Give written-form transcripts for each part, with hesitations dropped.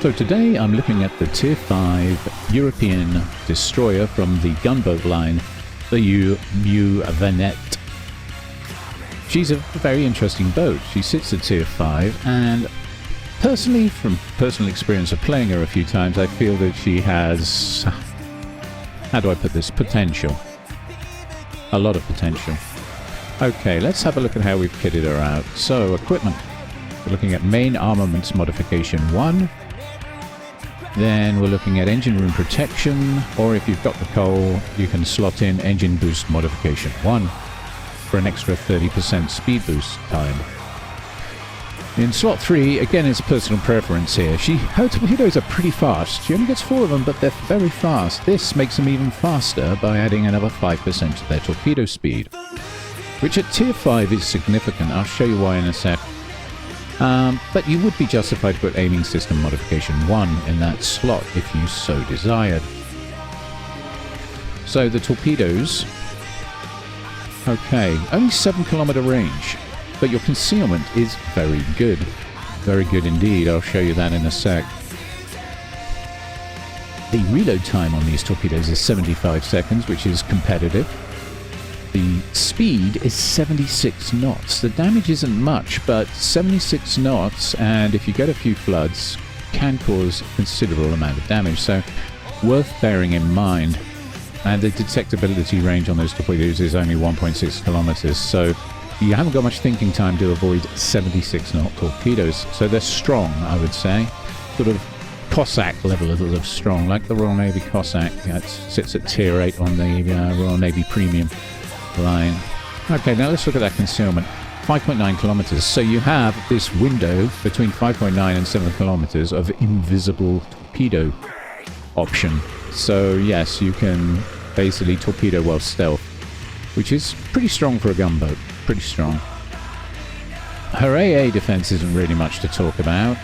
So today I'm looking at the tier 5 European destroyer from the gunboat line, the Muavenet. She's a very interesting boat. She sits at tier 5, and personally, from personal experience of playing her a few times, I feel that she has, how do I put this, potential. A lot of potential. Okay, let's have a look at how we've kitted her out. So, equipment. We're looking at main armaments modification 1. Then we're looking at engine room protection, or if you've got the coal, you can slot in engine boost modification 1 for an extra 30% speed boost time. In slot 3, again it's personal preference here. Her torpedoes are pretty fast. She only gets 4 of them, but they're very fast. This makes them even faster by adding another 5% to their torpedo speed, which at tier 5 is significant. I'll show you why in a sec. But you would be justified to put aiming system modification 1 in that slot if you so desired. So the torpedoes, okay, only 7-kilometer range, but your concealment is very good. Very good indeed. I'll show you that in a sec. The reload time on these torpedoes is 75 seconds, which is competitive. The speed is 76 knots. The damage isn't much, but 76 knots, and if you get a few floods, can cause a considerable amount of damage, so worth bearing in mind. And the detectability range on those torpedoes is only 1.6 kilometers, so you haven't got much thinking time to avoid 76 knot torpedoes. So they're strong, I would say. Sort of Cossack level of strong, like the Royal Navy Cossack. That sits at tier 8 on the Royal Navy Premium line. Okay, now let's look at that concealment. 5.9 kilometers. So you have this window between 5.9 and 7 kilometers of invisible torpedo option. So yes, you can basically torpedo while stealth, which is pretty strong for a gunboat. Pretty strong. Her AA defense isn't really much to talk about.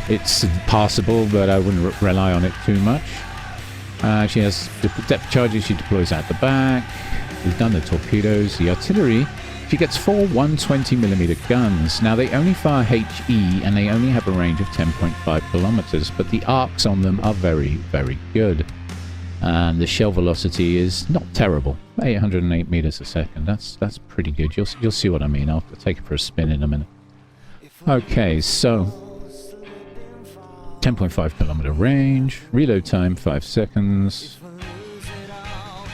It's passable, but I wouldn't rely on it too much. She has depth charges she deploys out the back. We've done the torpedoes. The artillery, she gets 4 120mm guns. Now, they only fire HE, and they only have a range of 10.5 kilometers, but the arcs on them are very, very good. And the shell velocity is not terrible. 808 meters a second. That's pretty good. You'll see what I mean. I'll take it for a spin in a minute. Okay, so 10.5 kilometer range. Reload time 5 seconds.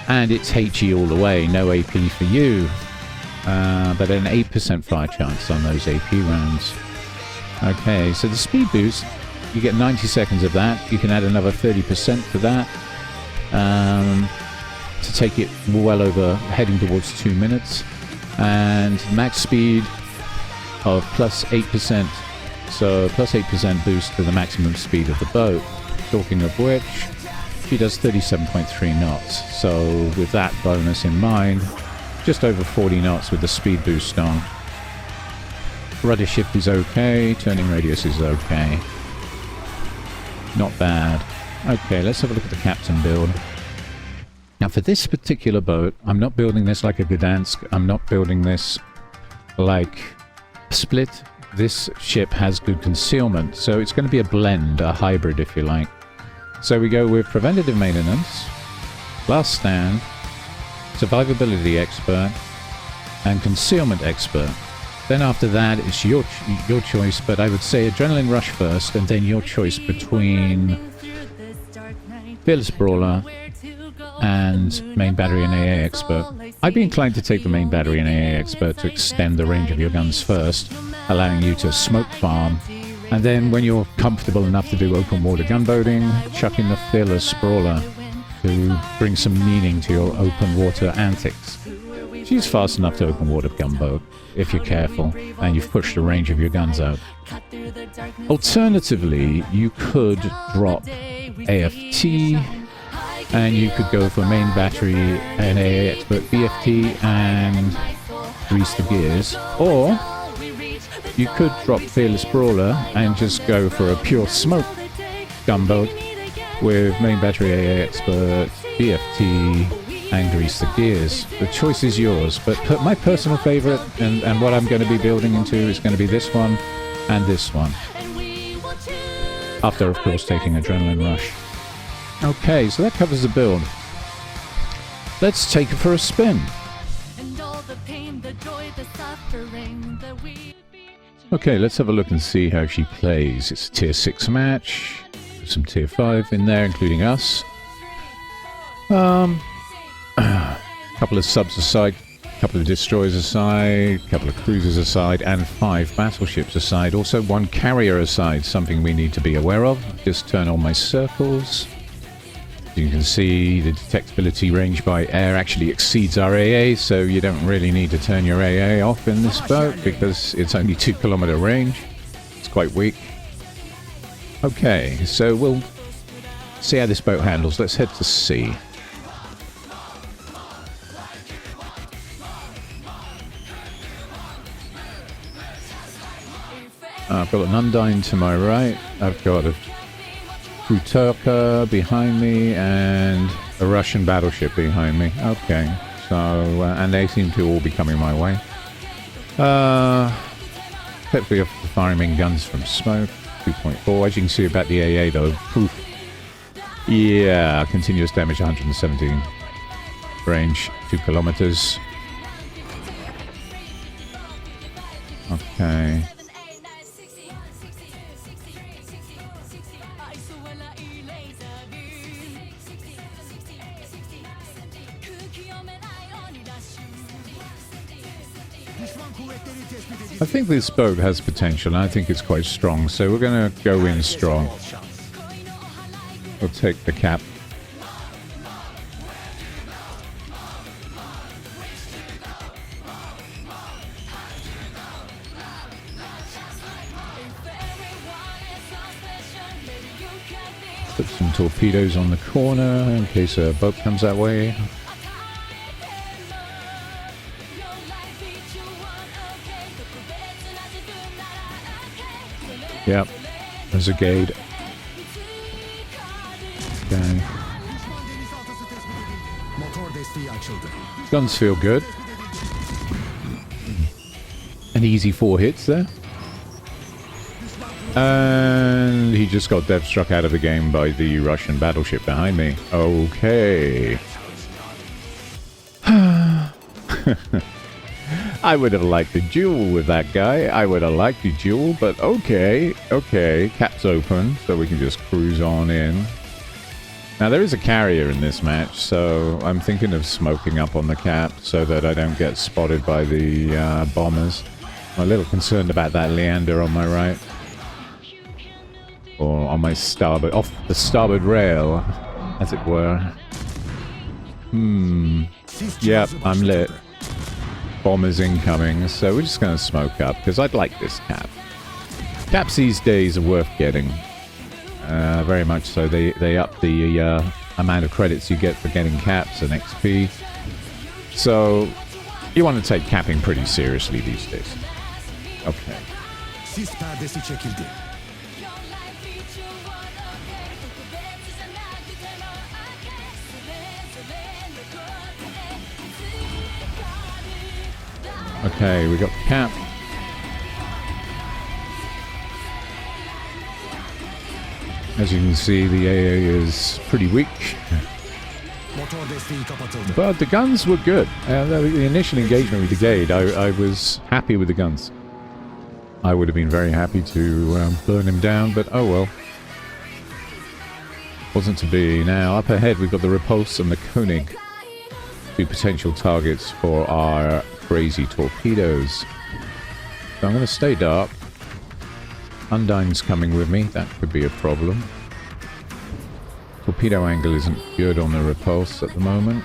And it's HE all the way, no AP for you. But an 8% fire chance on those AP rounds. Okay, so the speed boost, you get 90 seconds of that. You can add another 30% to that. To take it well over, heading towards 2 minutes. And max speed of plus 8%. So plus 8% boost to the maximum speed of the boat. Talking of which, she does 37.3 knots, so with that bonus in mind, just over 40 knots with the speed boost on. Rudder shift is okay, turning radius is okay. Not bad. Okay, let's have a look at the captain build. Now for this particular boat, I'm not building this like a Gdansk, I'm not building this like Split. This ship has good concealment, so it's going to be a blend, a hybrid if you like. So we go with preventative maintenance, last stand, survivability expert, and concealment expert. Then after that, it's your choice, but I would say adrenaline rush first, and then your choice between fearless brawler and main battery and AA expert. I'd be inclined to take the main battery and AA expert to extend the range of your guns first, allowing you to smoke farm. And then when you're comfortable enough to do open water gunboating, chuck in the fearless brawler to bring some meaning to your open water antics. She's fast enough to open water gunboat if you're careful and you've pushed the range of your guns out. Alternatively, you could drop AFT and you could go for main battery and AA expert BFT and grease the gears, or you could drop Fearless Brawler and just go for a pure smoke gunboat with main battery AA expert, BFT, and grease the gears. The choice is yours, but my personal favorite and what I'm going to be building into is going to be this one and this one. After, of course, taking Adrenaline Rush. Okay, so that covers the build. Let's take it for a spin. Okay, let's have a look and see how she plays. It's a tier 6 match. Some tier 5 in there, including us. Couple of subs aside, couple of destroyers aside, couple of cruisers aside, and 5 battleships aside. Also 1 carrier aside, something we need to be aware of. Just turn on my circles. You can see the detectability range by air actually exceeds our AA, so you don't really need to turn your AA off in this boat because it's only 2-kilometer range. It's quite weak. Okay, so we'll see how this boat handles. Let's head to sea. I've got an Undine to my right. I've got a Futurka behind me and a Russian battleship behind me. Okay, so and they seem to all be coming my way. Hopefully off the firing main guns from smoke. 2.4. As you can see about the AA though. Oof. Yeah, continuous damage 117. Range 2 kilometers. Okay. I think this boat has potential, and I think it's quite strong, so we're going to go in strong. We'll take the cap. Put some torpedoes on the corner in case a boat comes that way. Yep, there's a gate. Okay. Guns feel good. An easy 4 hits there. And he just got death struck out of the game by the Russian battleship behind me. Okay. I would have liked a duel with that guy. I would have liked a duel, but okay. Okay, cap's open, so we can just cruise on in. Now, there is a carrier in this match, so I'm thinking of smoking up on the cap so that I don't get spotted by the bombers. I'm a little concerned about that Leander on my right. Or on my starboard, off the starboard rail, as it were. Yep, I'm lit. Bombers incoming, so we're just going to smoke up, because I'd like this cap. Caps these days are worth getting. Very much so. They up the amount of credits you get for getting caps and XP. So, you want to take capping pretty seriously these days. Okay. Okay, we got the cap. As you can see, the AA is pretty weak. But the guns were good. The initial engagement with the gate, I was happy with the guns. I would have been very happy to burn him down, but oh well. Wasn't to be. Now, up ahead we've got the Repulse and the Koenig. 2 potential targets for our crazy torpedoes. So I'm going to stay dark. Undine's coming with me. That could be a problem. Torpedo angle isn't good on the Repulse at the moment.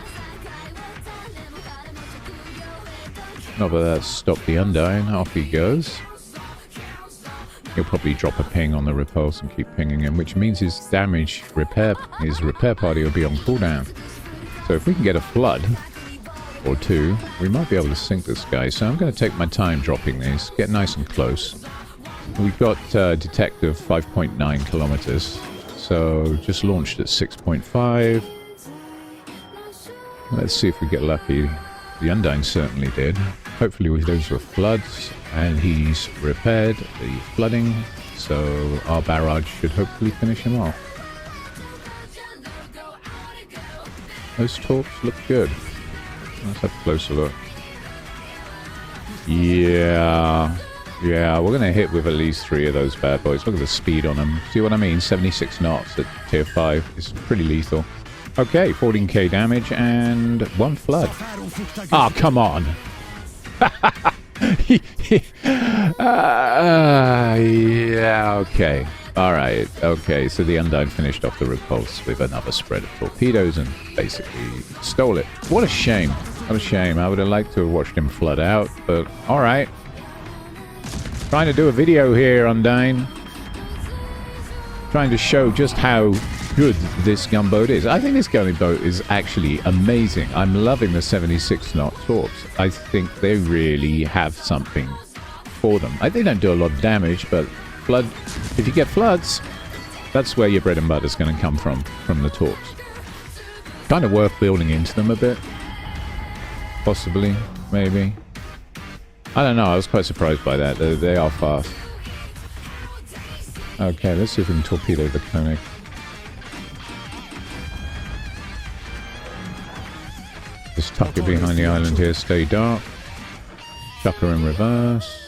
Not that that's stopped the Undine. Off he goes. He'll probably drop a ping on the Repulse and keep pinging him, which means his damage repair, his repair party will be on cooldown. So if we can get a flood or 2, we might be able to sink this guy. So I'm going to take my time dropping these, get nice and close. We've got detective 5.9 kilometers, so just launched at 6.5. Let's see if we get lucky. The Undine certainly did. Hopefully those were floods, and he's repaired the flooding. So our barrage should hopefully finish him off. Those torps look good. Let's have a closer look. Yeah, we're going to hit with at least 3 of those bad boys. Look at the speed on them. See what I mean? 76 knots at tier 5 is pretty lethal. Okay, 14k damage and 1 flood. Oh, come on. Yeah, okay. Alright, okay. So the Undyne finished off the repulse with another spread of torpedoes and basically stole it. What a shame. What a shame. I would have liked to have watched him flood out, but alright. Trying to do a video here, Undyne. Trying to show just how good this gunboat is. I think this gunboat is actually amazing. I'm loving the 76 knot torps. I think they really have something for them. They don't do a lot of damage, but flood, if you get floods, that's where your bread and butter is going to come from the torps. Kind of worth building into them a bit. Possibly, maybe. I don't know, I was quite surprised by that. They are fast. Okay, let's see if we can torpedo the Koenig. Just tuck it behind the island here, stay dark. Chuck her in reverse.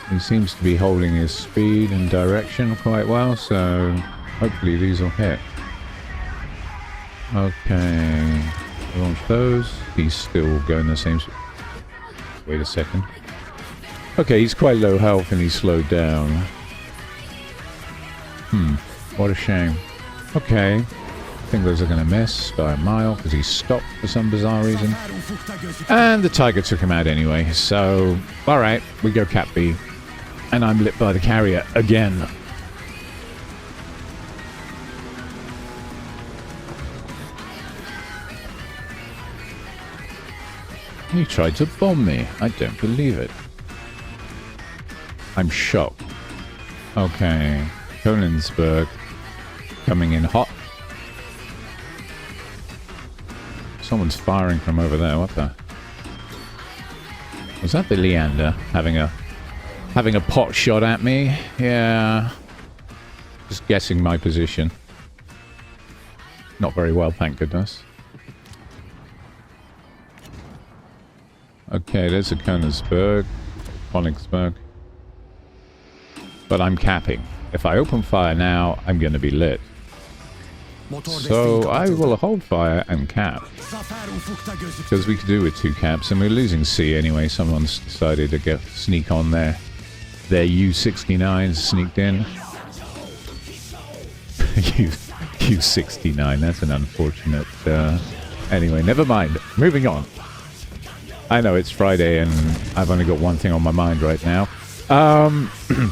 He seems to be holding his speed and direction quite well, so hopefully these will hit. Okay, launch those. He's still going the same. Wait a second. Okay, he's quite low health and he's slowed down. What a shame. Okay, I think those are going to miss by a mile because he stopped for some bizarre reason. And the Tiger took him out anyway, so alright, we go Cap B. And I'm lit by the carrier again. He tried to bomb me. I don't believe it. I'm shocked. Okay. Konigsberg coming in hot. Someone's firing from over there. What the? Was that the Leander having a pot shot at me? Yeah. Just guessing my position. Not very well, thank goodness. Okay, there's a Konigsberg. But I'm capping. If I open fire now, I'm going to be lit. So I will hold fire and cap. Because we could do with 2 caps, and we're losing C anyway. Someone's decided to sneak on there. Their U-69s sneaked in. U-69, that's an unfortunate... Anyway, never mind. Moving on. I know it's Friday and I've only got one thing on my mind right now.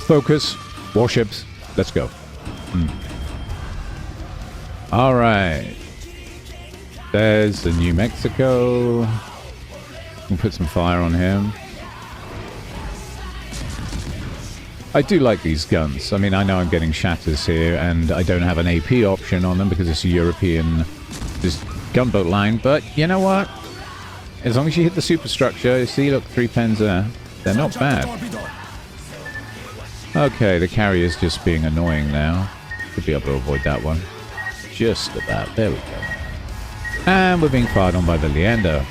Focus. Warships. Let's go. Alright. There's the New Mexico. We'll put some fire on him. I do like these guns. I mean, I know I'm getting shatters here and I don't have an AP option on them because it's a European gunboat line, but you know what? As long as you hit the superstructure, you see, look, 3 pens there. They're not bad. Okay, the carrier's just being annoying now. Could be able to avoid that one. Just about. There we go. And we're being fired on by the Leander.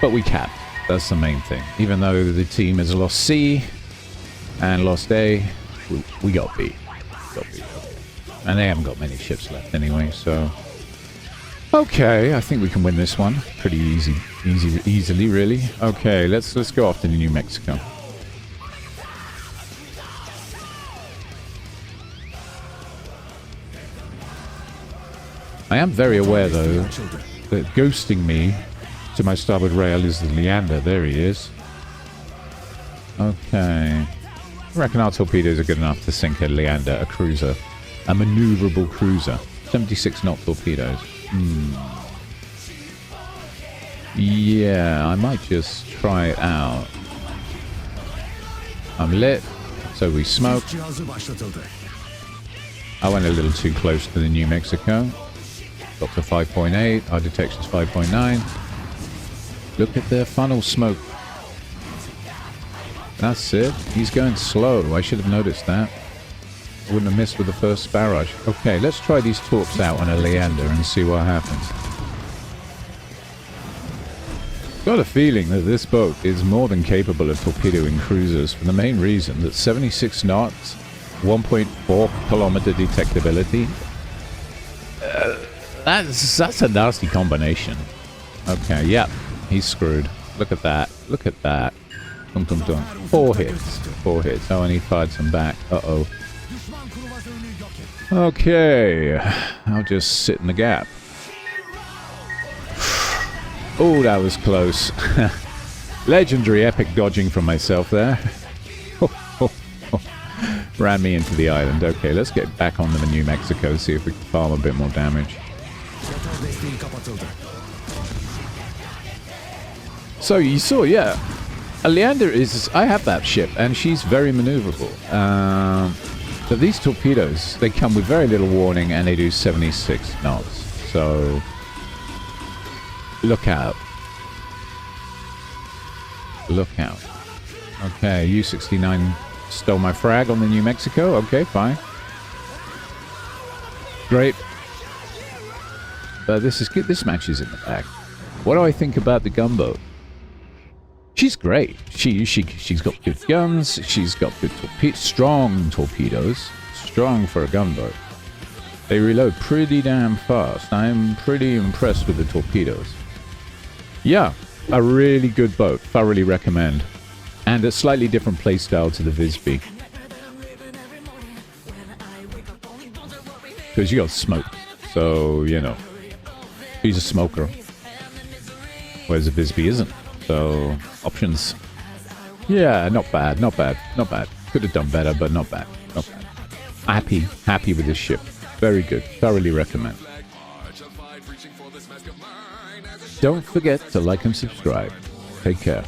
But we capped. That's the main thing. Even though the team has lost C and lost A, we got B. And they haven't got many ships left anyway, so... Okay, I think we can win this one. Pretty easily, really. Okay, let's go off to New Mexico. I am very aware, though, that ghosting me to my starboard rail is the Leander. There he is. Okay. I reckon our torpedoes are good enough to sink a Leander, a cruiser. A maneuverable cruiser. 76 knot torpedoes. Yeah, I might just try it out. I'm lit, so we smoke. I went a little too close to the New Mexico. Got to 5.8, our detection's 5.9. Look at their funnel smoke. That's it. He's going slow. I should have noticed that. I wouldn't have missed with the first barrage. Okay, let's try these torps out on a Leander and see what happens. Got a feeling that this boat is more than capable of torpedoing cruisers for the main reason that 76 knots, 1.4 kilometer detectability. That's a nasty combination. Okay, yep, he's screwed. Look at that. Look at that. Dum, dum, dum. 4 hits. 4 hits. Oh, and he fired some back. Uh-oh. Okay. I'll just sit in the gap. Oh, that was close. Legendary epic dodging from myself there. Ran me into the island. Okay, let's get back on the New Mexico, see if we can farm a bit more damage. So you saw, yeah. Leander is... I have that ship, and she's very maneuverable. But these torpedoes, they come with very little warning, and they do 76 knots. So... look out. Look out. Okay, U-69 stole my frag on the New Mexico. Okay, fine. Great. But this is good. This match is in the bag. What do I think about the gunboat? She's great. She's got good guns. She's got good strong torpedoes. Strong for a gunboat. They reload pretty damn fast. I'm pretty impressed with the torpedoes. Yeah, a really good boat. Thoroughly recommend. And a slightly different playstyle to the Visby. Because you got smoke. So, you know. He's a smoker. Whereas the Visby isn't. So, options. Yeah, not bad, not bad, not bad. Could have done better, but not bad, not bad. Happy with this ship. Very good. Thoroughly recommend. Don't forget to like and subscribe. Take care.